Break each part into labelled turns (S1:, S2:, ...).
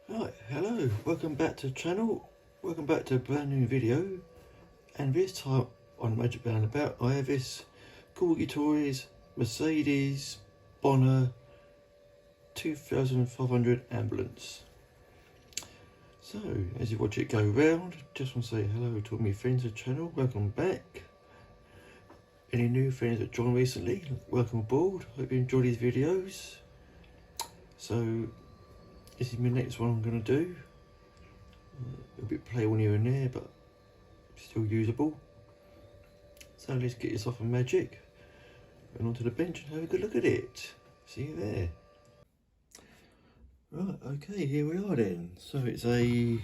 S1: Right, hello, welcome back to the channel, welcome back to a brand new video, and this time on Magic Roundabout I have this Corgi Toys Mercedes Bonna 2500 ambulance. So, as you watch it go round, just want to say hello to all my friends of the channel, welcome back. Any new friends that joined recently, welcome aboard, hope you enjoy these videos. So, this is my next one I'm going to do. A bit playable here and there, but still usable. So let's get this off of Magic and onto the bench and have a good look at it. See you there. Right, okay, here we are then. So it's a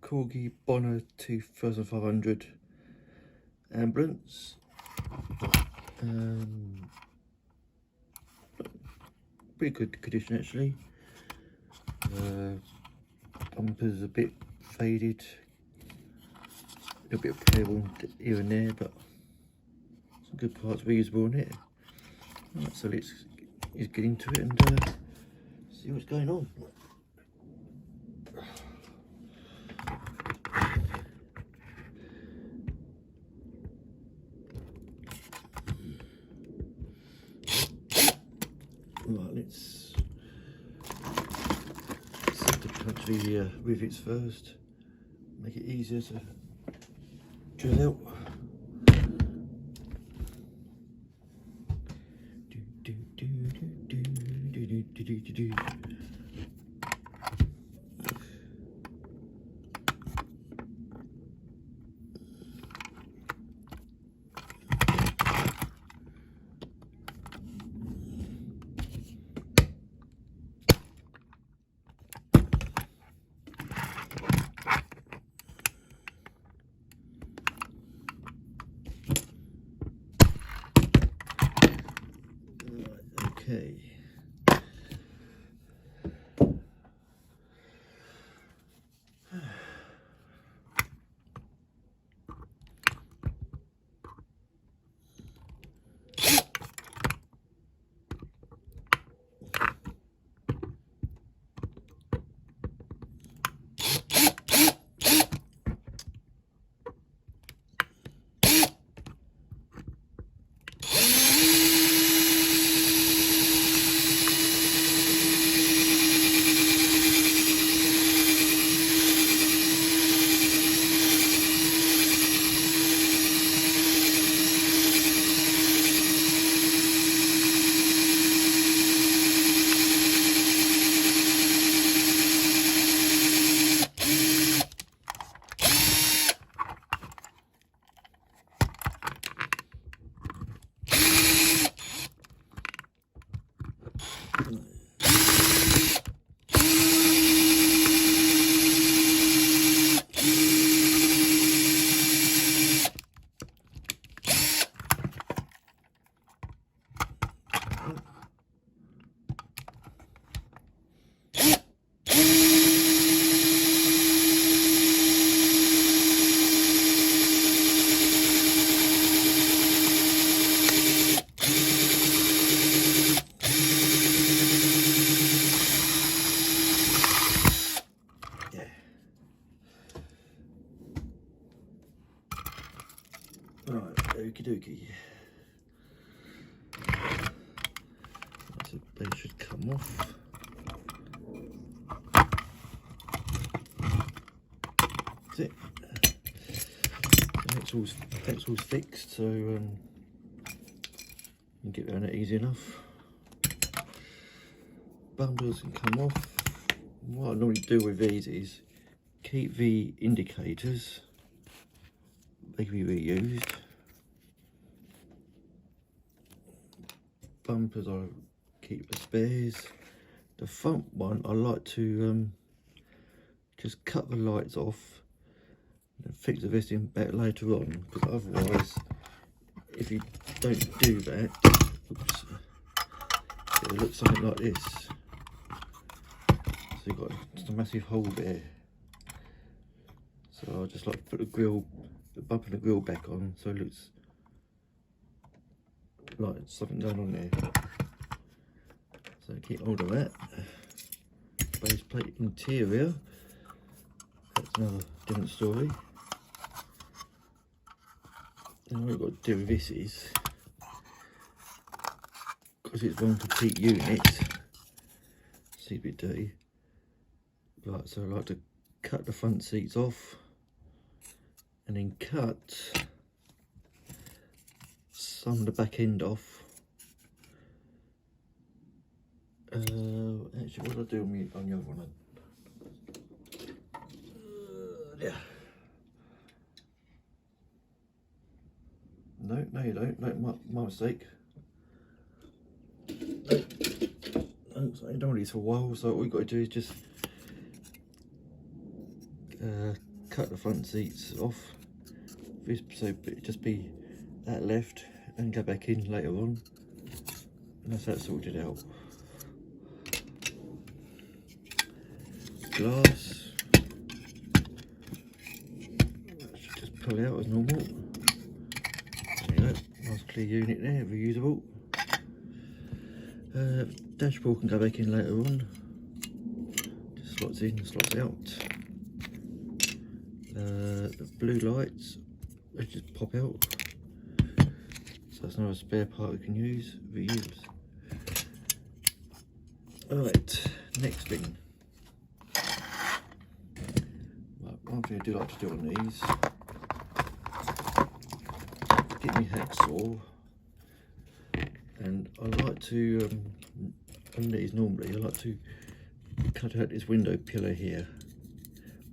S1: Corgi Bonna 2500 ambulance. Pretty good condition actually. Bumper's a bit faded, a little bit of playable here and there, but some good parts reusable on it. Right, so let's get into it and see what's going on. Right, let's set the country rivets first, make it easier to drill out. Okay. Right, okie dokie. So they should come off. That's it. So that's all fixed, so you can get around it easy enough. Bumpers can come off. What I normally do with these is keep the indicators. They can be reused. Bumpers I keep the spares. The front one I like to just cut the lights off and fix the vesting back later on, because otherwise if you don't do that, oops, it'll look something like this. So you've got just a massive hole there. So I just like to put the bumper and the grill back on, so it looks like something going on there. So get hold of that. Base plate interior, that's another different story. And what we've got to do with this is, because it's one complete unit, see a bit dirty, right, so I like to cut the front seats off and then cut some of the back end off. Actually, what do I do on the other one? Yeah. No, you don't. No, my mistake. No, so I don't want these for a while. So what we've got to do is just cut the front seats off. This, so it just be that left and go back in later on. And that's that sorted out. Glass. Just pull out as normal. There you go, nice clear unit there, reusable. Dashboard can go back in later on. Just slots in, slots out. The blue lights, they just pop out. So that's another spare part we can use, reuse. Alright, next thing. One thing I do like to do on these, get my hacksaw, and I like to, on these normally, I like to cut out this window pillar here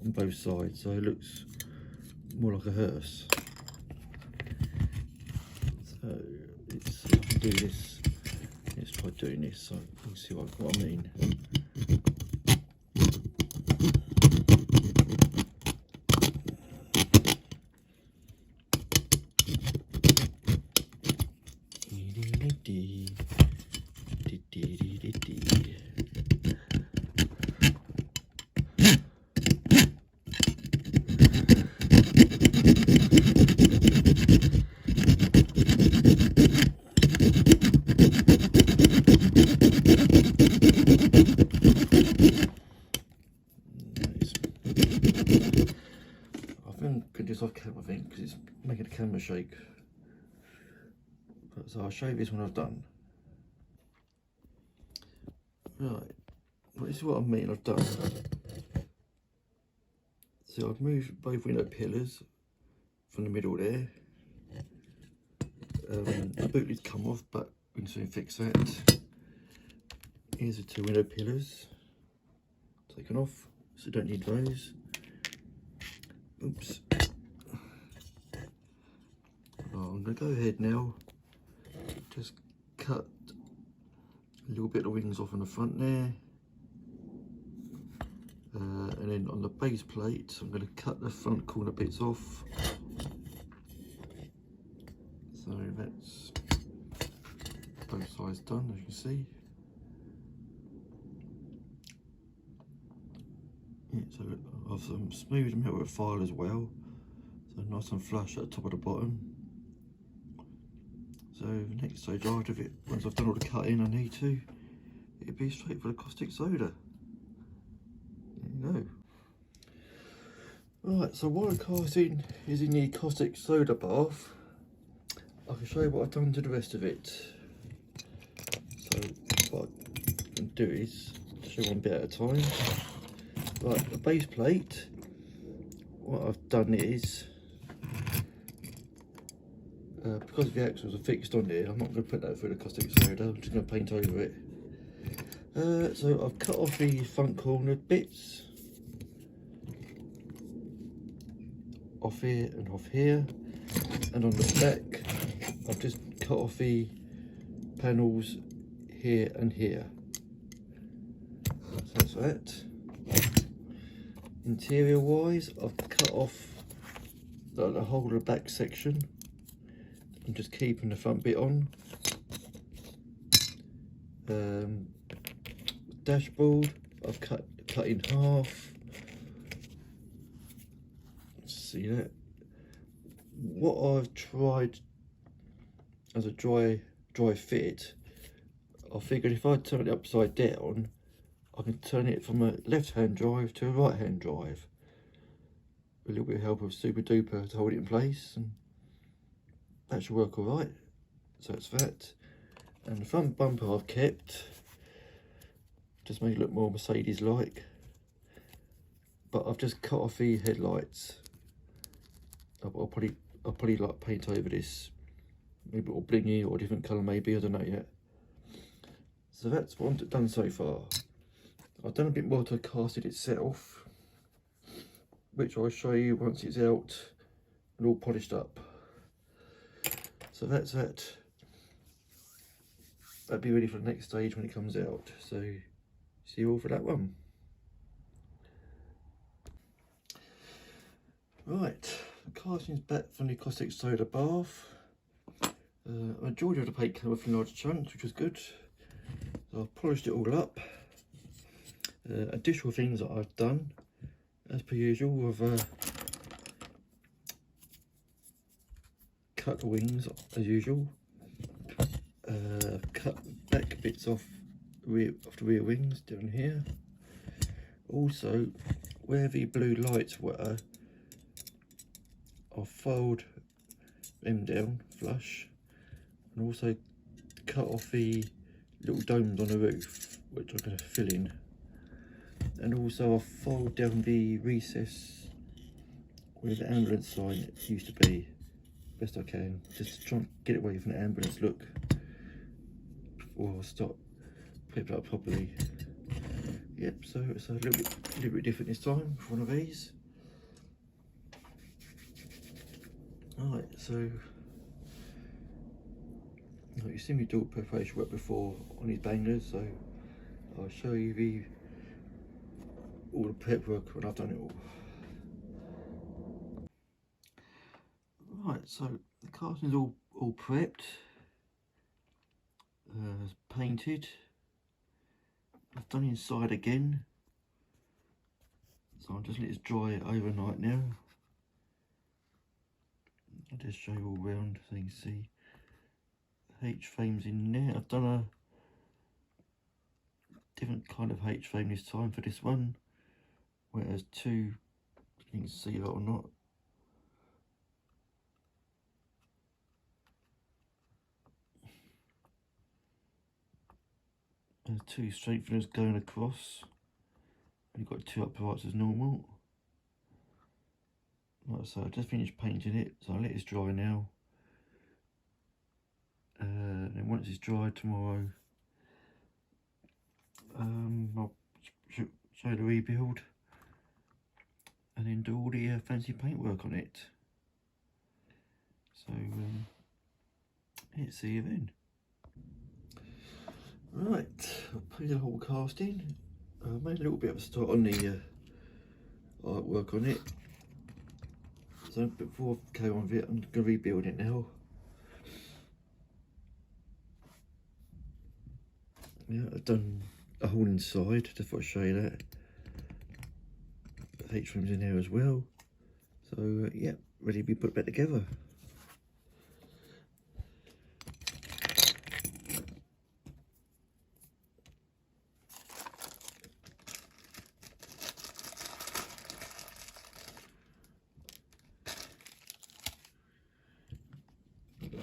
S1: on both sides so it looks more like a hearse. So it's, I can do this, let's try doing this so you can see what I mean. Just off camera, I think, because it's making the camera shake. So I'll show you this one I've done. Right, well, this is what I mean I've done. So I've moved both window pillars from the middle there. The boot lid's come off, but we can soon fix that. Here's the two window pillars taken off, so don't need those. Oops. I'm going to go ahead now, just cut a little bit of wings off on the front there, and then on the base plate I'm going to cut the front corner bits off. So that's both sides done, as you can see. Yeah, so I've smoothed them out with a file as well, so nice and flush at the top of the bottom. So the next stage after it, once I've done all the cutting I need to, it'll be straight for the caustic soda. There you go. Right, so while the casting is in the caustic soda bath, I can show you what I've done to the rest of it. So what I can do is show one bit at a time. Right, the base plate, what I've done is, because the axles are fixed on there, I'm not going to put that through the caustic soda, I'm just going to paint over it. So I've cut off the front corner bits, off here and off here, and on the back I've just cut off the panels here and here. So that's that. Interior wise, I've cut off the whole of the back section. I'm just keeping the front bit on. Dashboard, I've cut in half. See that? What I've tried as a dry fit, I figured if I turn it upside down, I can turn it from a left-hand drive to a right-hand drive. A little bit of help of Super Duper to hold it in place, and that should work all right. So that's that. And the front bumper I've kept, just make it look more Mercedes-like. But I've just cut off the headlights. I'll probably like paint over this, maybe or blingy or a different colour maybe, I don't know yet. So that's what I've done so far. I've done a bit more to cast it itself, which I'll show you once it's out and all polished up. So that's that. That'll be ready for the next stage when it comes out. So see you all for that one. Right, the casting's back from the caustic soda bath. I enjoyed the paint came off in large chunks, which was good. So I've polished it all up. Additional things that I've done, as per usual, I've cut the wings as usual. Cut back bits off the rear wings down here. Also, where the blue lights were, I've folded them down flush, and also cut off the little domes on the roof, which I'm going to fill in. And also I've folded down the recess where the ambulance sign used to be, best I can, just to try and get it away from the ambulance look before I start putting it up properly. Yep, so it's a little bit different this time for one of these. Alright, so you've seen me do preparation work before on these bangers, so I'll show you all the prep work when I've done it all. Right, so the casting's all prepped, painted. I've done inside again, so I'll just let it dry overnight now. I'll just show you all round so you can see H-frames in there. I've done a different kind of H-frame this time for this one, where there's two, if you can see that or not. There's two strengtheners going across, and you've got two uprights as normal. Like I say, I just finished painting it, so I'll let this dry now. And once it's dried tomorrow, I'll show the rebuild and then do all the fancy paintwork on it. So yeah, see you then. Right, I'll put the whole casting. I made a little bit of a start on the artwork on it. So before I carry on with it, I'm going to rebuild it now. Yeah, I've done a hole inside, just thought I'd show you that. H-frames in there as well. So yeah, ready to be put back together.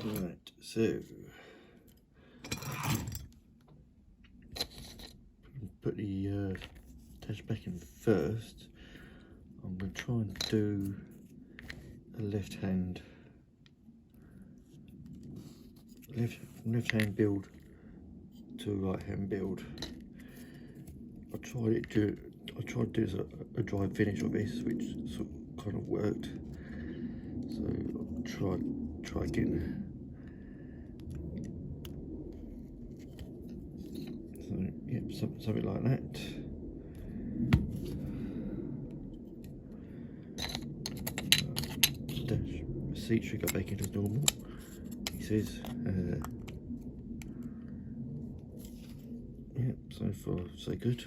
S1: Right, so put the attach back in first. I'm going to try and do a left hand build to a right hand build. I tried to do a dry finish of this, which sort of kind of worked. So I'll try again. So yeah, something like that. Dash seat should go back in as normal. He says. Yep, so far so good.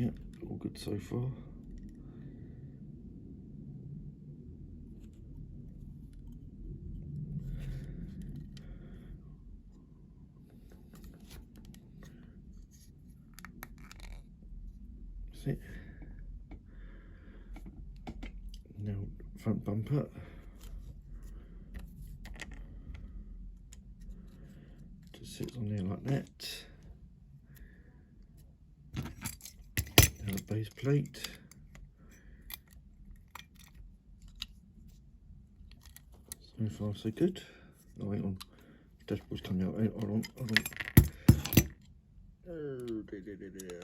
S1: Yeah, all good so far. That's it. Now front bumper. Just sits on there like that. Now the base plate. So far so good. Oh, hang on. Dashboard's coming out. Hold on, hold on. Oh, dear.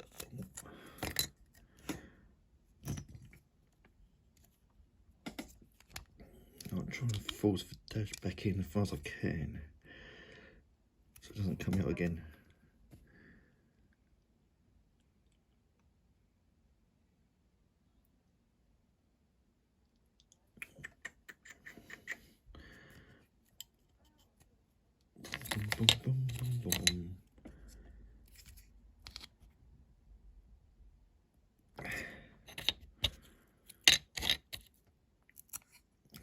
S1: I'm trying to force the dash back in as far as I can, so it doesn't come out again. Boom, boom, boom, boom, boom.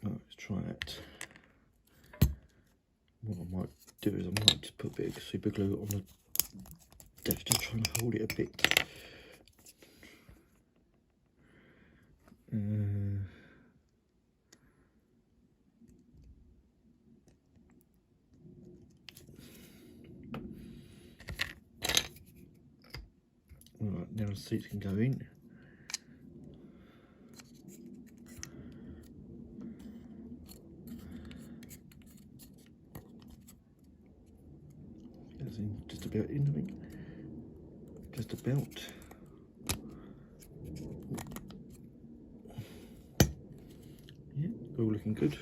S1: Right, let's try that. What I might do is I might just put a bit of super glue on the dash to try and hold it a bit. Right, now the seats can go in. That's in just about in, I think. Just about. Yeah, all looking good.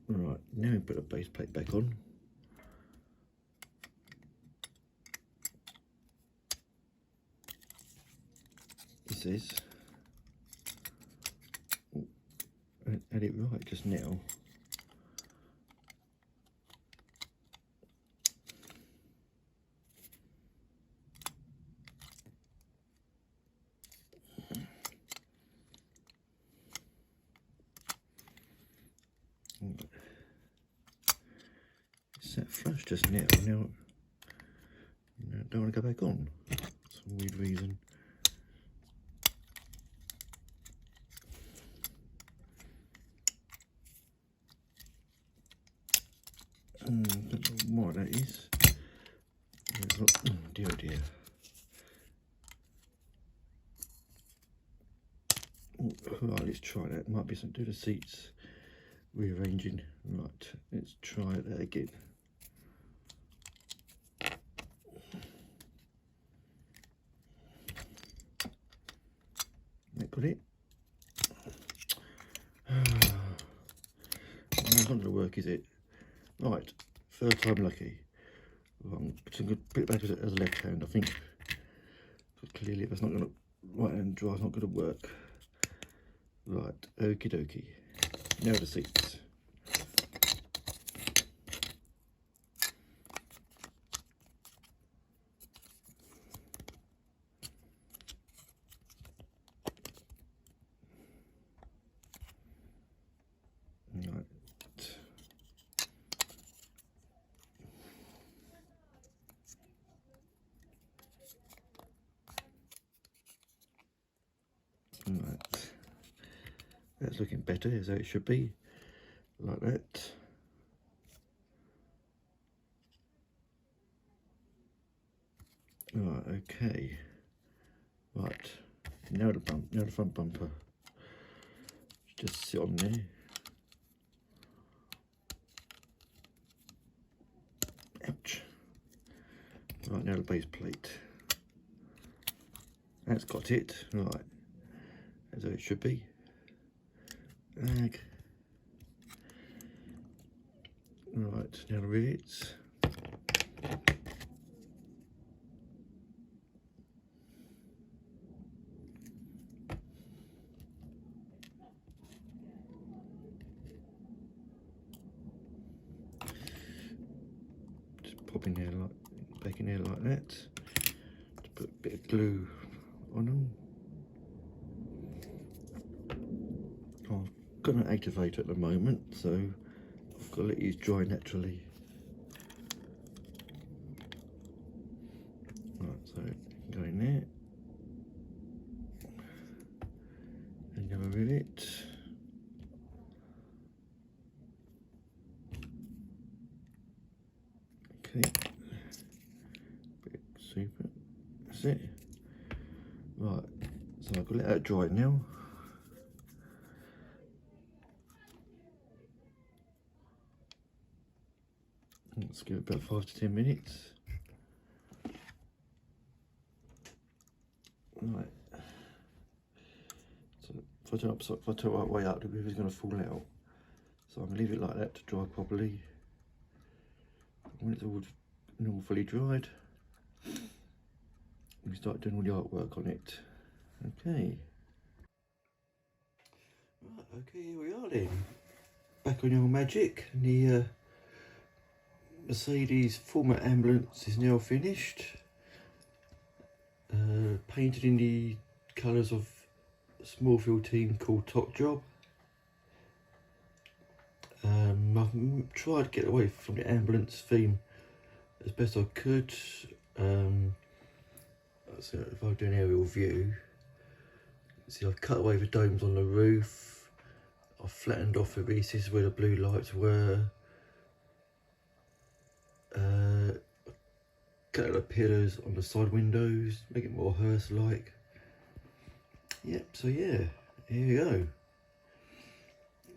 S1: Right, now we put the base plate back on. This is. Oh, I had it right just now. It's set flush just now. Now I don't want to go back on. Some weird reason. Don't know what that is. Oh dear, oh dear. Oh, right, let's try that. Might be something to do the seats. Rearranging. Right, let's try that again. That got it. It's not going to work, is it? Right, third time lucky. Well, I'm going to put it back as a left hand, I think. But clearly, that's not going to. Right hand drive's not going to work. Right, okie dokie. Now the seats. Right. Right. That's looking better, as it should be. Like that. Right, okay. Right. Now the front bumper. Just sit on there. Ouch. Right, now the base plate. That's got it. Right. As it should be. Right, now the rivets. in there like back in there like that to put a bit of glue on them. I've got an activator at the moment, so I've got to let these dry naturally. Right, so go in there and go with it. Okay, bit super. That's it. Right, so I've got to let that dry now. Let's give it about 5 to 10 minutes. Right. So if I turn it right way up, the river's going to fall out. So I'm going to leave it like that to dry properly. When it's all fully dried, we start doing all the artwork on it. Okay. Right, okay, here we are then. Back on your magic. The Mercedes former ambulance is now finished. Painted in the colours of a small field team called Top Job. I've tried to get away from the ambulance theme as best I could. So if I do an aerial view, see I've cut away the domes on the roof, I've flattened off the pieces where the blue lights were, cut out the pillars on the side windows, make it more hearse-like. Yep, so yeah, here you go.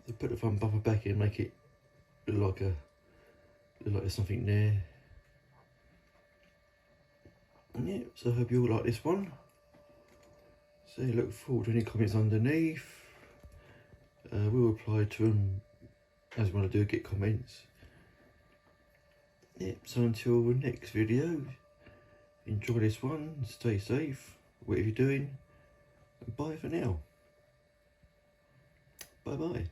S1: So put the front bumper back in, make it look like there's something there. Yeah, so I hope you all like this one. So look forward to any comments underneath. We'll reply to them as when I do get comments. Yep, so until the next video, enjoy this one, stay safe, whatever you're doing, and bye for now. Bye bye.